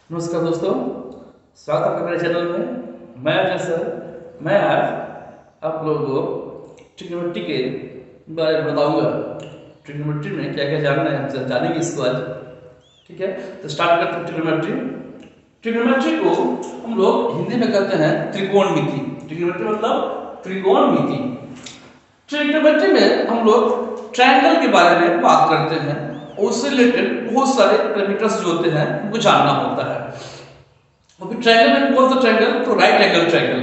नमस्कार दोस्तों, स्वागत है आपका मेरे चैनल में। मैं अजय सर, मैं आज आप लोगों को ट्रिग्नोमेट्री के बारे में बताऊंगा। ट्रिग्नोमेट्री में क्या क्या जानना है, हम जानेंगे इसको आज। ठीक है, तो स्टार्ट करते हैं ट्रिग्नोमेट्री। ट्रिग्नोमेट्री को हम लोग हिंदी में कहते हैं त्रिकोणमिति। ट्रिग्नोमेट्री मतलब त्रिकोणमिति। ट्रिग्नोमेट्री में हम लोग ट्रायंगल के बारे में बात करते हैं, उससे रिलेटेड बहुत सारे पैरामीटर्स जो होते हैं उनको जानना होता है। अभी ट्रायंगल में कौन सा ट्रायंगल? तो right angle triangle.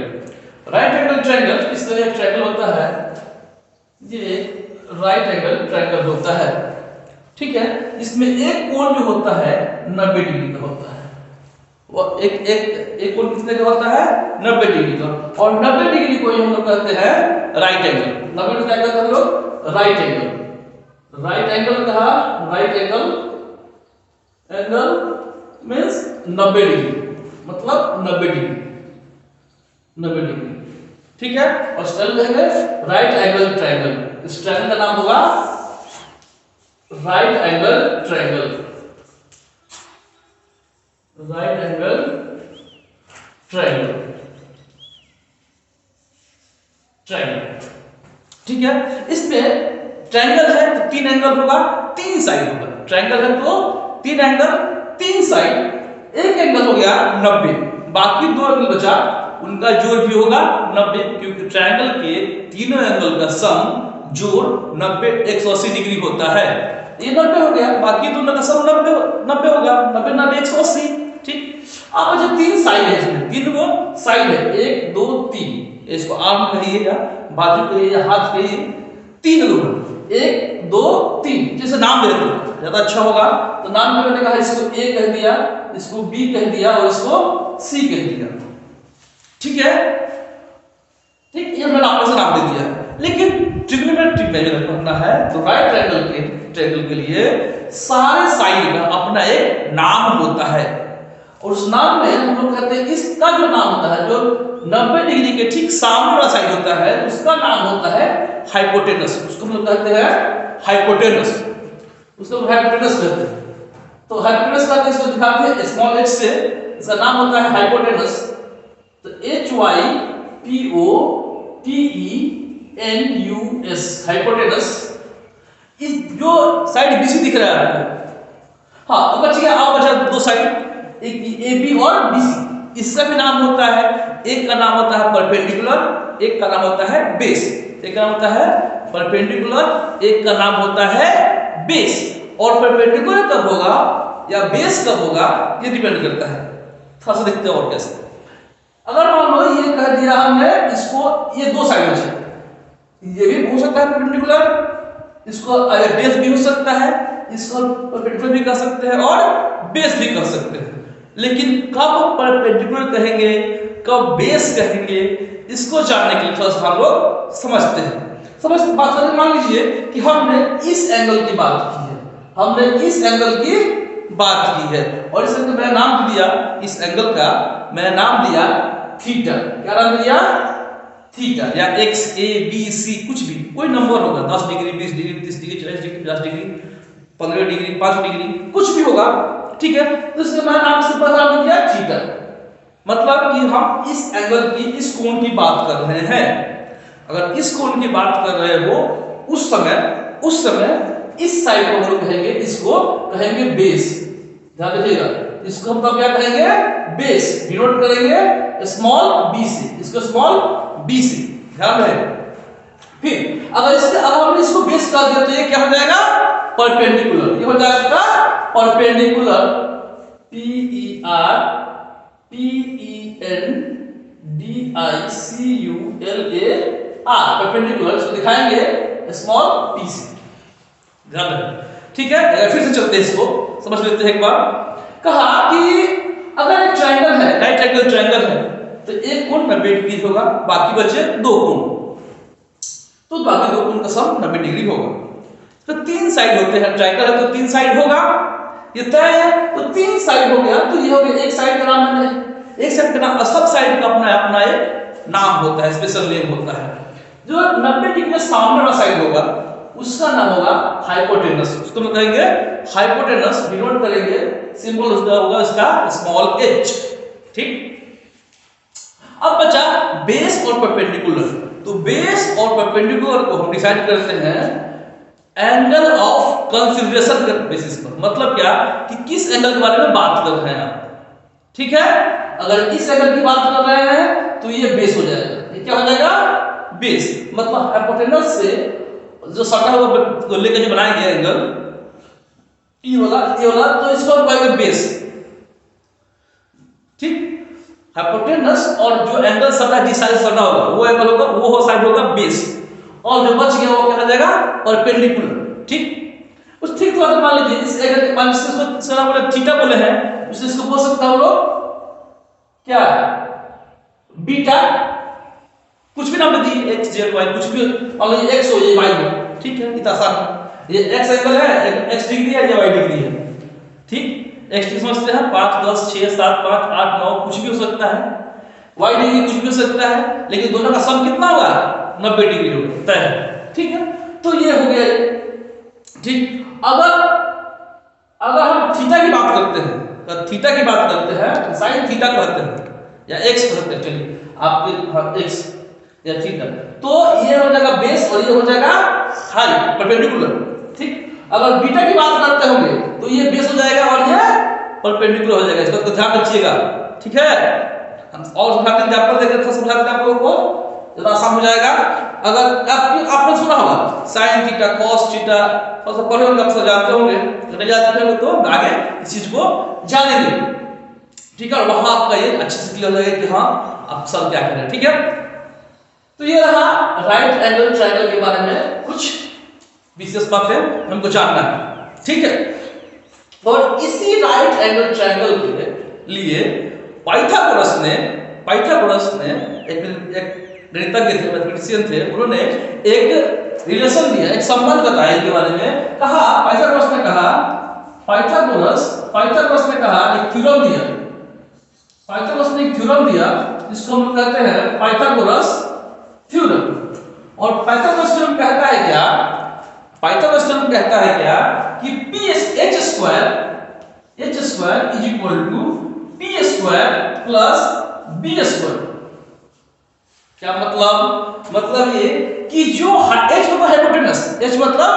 Right angle triangle इस तरह एक ट्रायंगल होता है, ये राइट एंगल ट्रायंगल होता है। ठीक है, इसमें एक कोण जो होता है 90 डिग्री का होता है। वो एक कोण कितने का होता है? 90 डिग्री का। और 90 डिग्री को हम लोग कहते हैं राइट एंगल। 90 डिग्री क्या कहते हैं हम लोग? Right angle. राइट एंगल कहा, राइट एंगल मीन्स 90 डिग्री, मतलब 90 डिग्री, 90 डिग्री। ठीक है, और स्टाइल कहेंगे राइट एंगल ट्रायंगल। इस ट्रायंगल का नाम होगा right angle triangle. Right angle triangle, triangle. ठीक है, इसमें ट्रायंगल है तो 3 एंगल होगा, 3 साइड होगा। ट्रायंगल है तो 3 एंगल, 3 साइड। एक एंगल हो गया 90, बाकी 2 एंगल बचा, उनका जोड़ भी होगा 90, क्योंकि ट्रायंगल के तीनों एंगल का सम जोड़ 90 180 डिग्री होता है। ये 90 हो गया, बाकी दोनों का सम 90 होगा, 90 90 180। ठीक, अब जो 3 साइड है, इसमें 3 वो साइड है, 1 2 3। इसको आर्म कहिए या बाजू कहिए या हाथ कहिए, 3 लोग 1 2 3 जैसे नाम दे दो ज्यादा अच्छा होगा। तो नाम मैंने कहा इसको ए कह दिया, इसको बी कह दिया और इसको सी कह दिया। ठीक है, ठीक, ये मैंने आपको से नाम दे दिया। लेकिन ट्रिग्नोमेट्री में पढ़ना है तो राइट ट्रायंगल के लिए सारे साइड का अपना एक नाम होता है, और उस नाम में हम लोग कहते हैं, इसका जो नाम होता है, जो 90 डिग्री के ठीक सामने वाला साइड होता है, उसका नाम होता है हाइपोटेनस। उसको हम लोग कहते हैं हाइपोटेनस, उसको हम हाइपोटेनस कहते हैं। तो हाइपोटेनस का इसको दिखाते हैं स्मॉल h से, इसका नाम होता है हाइपोटेनस। तो HYPOTENUS, हाइपोटेनस। इस जो साइड BC दिख रहा है, हाँ, तो बच गया, अब बचा 2 साइड, एक AB और BC। इसका भी नाम होता है, एक का नाम होता है परपेंडिकुलर, एक का नाम होता है बेस। एक का नाम होता है परपेंडिकुलर, एक का नाम होता है बेस। और परपेंडिकुलर कब होगा या बेस कब होगा ये डिपेंड करता है। थोड़ा सा देखते हैं और कैसे। अगर मान लो ये कह दिया हमने इसको, ये 2 साइड है, ये भी हो सकता है परपेंडिकुलर, इसको बेस भी हो सकता है, इसको परपेंडिकुलर भी कर सकते हैं और बेस भी कर सकते हैं। लेकिन कब परपेंडिकुलर कहेंगे, कब बेस कहेंगे, इसको जानने के लिए थोड़ा सा हम लोग समझते हैं। समझ बात करें, मान लीजिए कि हमने इस एंगल की बात की है, हमने इस एंगल की बात की है, और इस एंगल का मैंने नाम दिया, इस एंगल का मैंने नाम दिया थीटा। क्या नाम दिया? थीटा, या x a b c कुछ भी, कोई नंबर होगा, 10 degree 20 degree 30 degree 40 degree 50 degree 15 degree 5 degree कुछ भी होगा। ठीक है, तो इसका मैंने नाम से पता नाम दिया थीटा। मतलब कि हम इस एंगल की, इस कोण की बात कर रहे हैं। अगर इस कोण की बात कर रहे हो, उस समय इस साइड को हम लोग कहेंगे, इसको कहेंगे बेस। ध्यान रखिएगा, इसको हम तब क्या कहेंगे? बेस। डिनोट करेंगे स्मॉल b से, इसको स्मॉल b से, ध्यान रहे। फिर अगर इसके अगर हमने इसको बेस कर दिया तो ये क्या हो जाएगा? परपेंडिकुलर। ये हो जाएगा परपेंडिकुलर, PERPENDICULAR, परपेंडिकुलर। इसको दिखाएंगे स्मॉल p से, ध्यान रखें। ठीक है, फिर से चलते हैं, इसको समझ लेते हैं एक बार। कहा कि अगर एक ट्रायंगल है, राइट एंगल ट्रायंगल है, तो एक कोण 90 डिग्री होगा, बाकी बचे 2 कोण, तो बाकी 2 कोण का सम 90 डिग्री होगा। तो 3 साइड होते हैं, ट्रायंगल है तो 3 साइड होगा, ये तय है। तो 3 साइड हो गया, तो ये हो गया। एक साइड का नाम मैंने, एक साइड का नाम, सब साइड का अपना अपना एक नाम होता है, स्पेशल नेम होता है। जो 90 डिग्री सामने वाला साइड होगा उसका नाम होगा हाइपोटेनस। उसको हम कहेंगे हाइपोटेनस, डिनोट करेंगे, सिंबल उसका होगा इसका स्मॉल h। ठीक। अब बचा बेस और परपेंडिकुलर। तो बेस और परपेंडिकुलर को हम डिसाइड करते हैं एंगल ऑफ कंसीडरेशन के बेसिस पर। मतलब क्या कि किस एंगल के बारे में बात कर रहे हैं आप। ठीक है, अगर इस एंगल की बात कर रहे हैं तो ये बेस हो जाएगा। ये क्या हो जाएगा? बेस। मतलब हाइपोटेनस से जो सटा हुआ को लेकर जो बनाएंगे एंगल ये वाला तो इसको हम कहेंगे बेस। ठीक, हाइपोटेनस और जो एंगल सटा जिस साइड सटा होगा वो एंगल होगा, वो साइड होगा बेस, और जो बच गया वो क्या हो जाएगा? परपेंडिकुलर। ठीक, उस ठीक तो मान लीजिए इस एंगल मान लीजिए इसको बोले थीटा बोले हैं, इसको बोल सकता हूं लोग क्या? बीटा, कुछ भी नाम दे दी, x z y कुछ भी, मान लीजिए x हो ये y हो। ठीक है, इतना आसान है। ये x एंगल है, x डिग्री है या y डिग्री है। ठीक, x की समझते हैं 5 10 6 7 5 8 9 कुछ भी हो सकता है, y डिग्री कुछ भी हो सकता है, लेकिन दोनों का सम कितना होगा? 90 डिग्री होगा। ठीक है, तो ये हो गया। ठीक, अगर हम थीटा की बात करते हैं, थीटा की बात करते हैं, साइन थीटा कहते हैं या x कहते हैं, चलिए आपके x या थीटा, तो ये हो जाएगा बेस और ये हो जाएगा हाई परपेंडिकुलर। ठीक, अगर बीटा की बात करते होंगे तो ये बेस हो जाएगा और ये परपेंडिकुलर हो जाएगा। इसका तो ध्यान रखिएगा। ठीक है, हम और समझाते एग्जांपल देकर समझाते हैं आप लोगों को, ज्यादा आसान हो जाएगा। अगर आपने सुना होगा साइन थीटा कॉस थीटा, तो पढ़े होंगे, आप सब जानते होंगे, नहीं जानते होंगे तो आगे इस चीज को जानेंगे। ठीक है, और वहां आपका ये अच्छे से क्लियर हो जाएगा कि हाँ आप सब क्या कर रहे हैं। ठीक है, तो ये रहा राइट एंगल ट्रायंगल के बारे में कुछ विशेष बातें हमको जानना है। ठीक है, और इसी राइट एंगल ट्रायंगल के लिए पाइथागोरस ने एक गणितज्ञ थे, मैथमेटिशियन थे, उन्होंने एक रिलेशन दिया, एक संबंध बताया इनके बारे में। कहा पाइथागोरस ने कहा एक थ्योरम दिया। पाइथागोरस ने एक थ्योरम दिया जिसको हम कहते हैं पाइथागोरस थ्योरम। और पाइथागोरस थ्योरम कहता है क्या? पाइथागोरस थ्योरम कहता है क्या कि h square is equal to p square plus b square. क्या मतलब? मतलब ये कि जो h मतलब हाइपोटेनस, h मतलब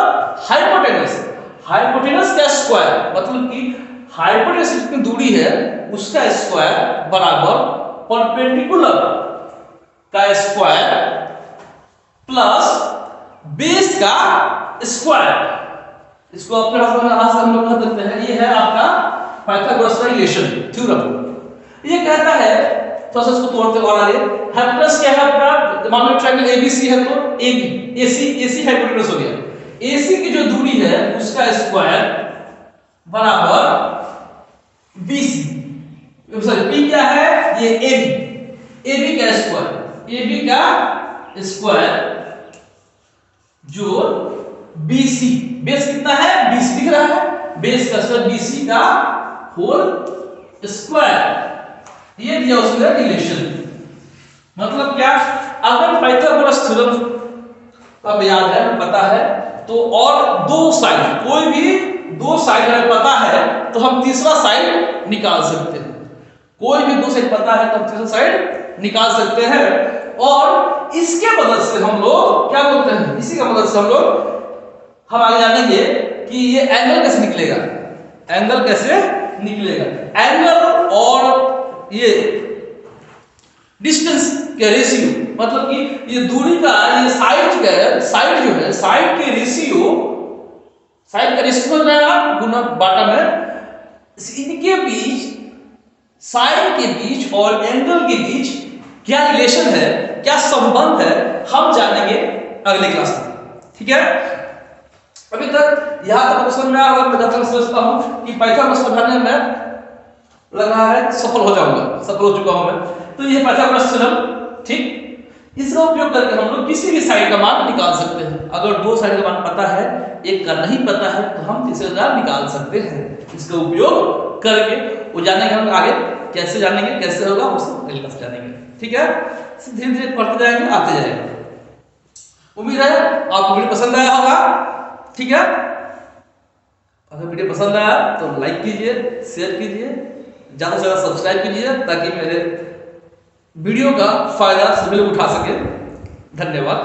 हाइपोटेनस का स्क्वायर, मतलब कि हाइपोटेनस जितनी दूरी है उसका स्क्वायर बराबर परपेंडिकुलर का स्क्वायर प्लस बेस का स्क्वायर। इसको अपने हाथ से हम लोग कह देते हैं, ये है आपका पाइथागोरस का रिलेशन थ्योरम। ये कहता है, तो इसको तोड़ते और आगे हाइपोटेनस क्या है आपका? मान लो ट्रायंगल एबीसी है तो AB AC हाइपोटेनस हो गया। AC की जो दूरी है उसका स्क्वायर बराबर BC, सॉरी P क्या है? ये AB का स्क्वायर जो BC, बेस कितना है? 20 दिख रहा है, बेस का स्क्वायर BC का होल स्क्वायर। ये दिया उसने रिलेशन। मतलब क्या? अगर पाइथागोरस थ्योरम अब याद है, पता है, तो और दो साइड, कोई भी दो साइड हमें पता है तो हम तीसरा साइड निकाल सकते हैं। कोई भी दो साइड पता है तो हम तीसरा साइड निकाल सकते हैं। और इसके मदद से हम लोग क्या बोलते हैं? इसी का मदद से हम आगे जानेंगे कि ये एंगल कैसे निकलेगा। एंगल और ये डिस्टेंस के रेशियो, मतलब कि ये दूरी का ये साइड जो है साइड के रेशियो हो जाएगा गुना बाटा में। इनके बीच, साइड के बीच और एंगल के बीच क्या रिलेशन है, क्या संबंध है, हम जानेंगे अगले क्लास में। ठीक है, अभी तक यहां तक आपको समझ में आया होगा। मैं जहां तक समझता हूं कि पाइथागोरस समझाने में लग रहा है सफल हो चुका हूं मैं। तो ये पाइथागोरस थ्योरम, ठीक, इसका उपयोग करके हम लोग किसी भी साइड का मान निकाल सकते हैं। अगर दो साइड का मान पता है, एक का नहीं पता है, तो हम तीसरे का निकाल सकते हैं इसका उपयोग करके। वो जानेंगे हम आगे, कैसे जानेंगे, कैसे होगा, उसको अगले क्लास जानेंगे। ठीक है, धीरे धीरे पढ़ते जाएंगे, आते जाएंगे। उम्मीद है आपको वीडियो पसंद आया होगा। ठीक है, अगर वीडियो पसंद आया तो लाइक कीजिए, शेयर कीजिए, ज़्यादा से ज़्यादा सब्सक्राइब कीजिए ताकि मेरे वीडियो का फायदा सभी लोग उठा सके। धन्यवाद।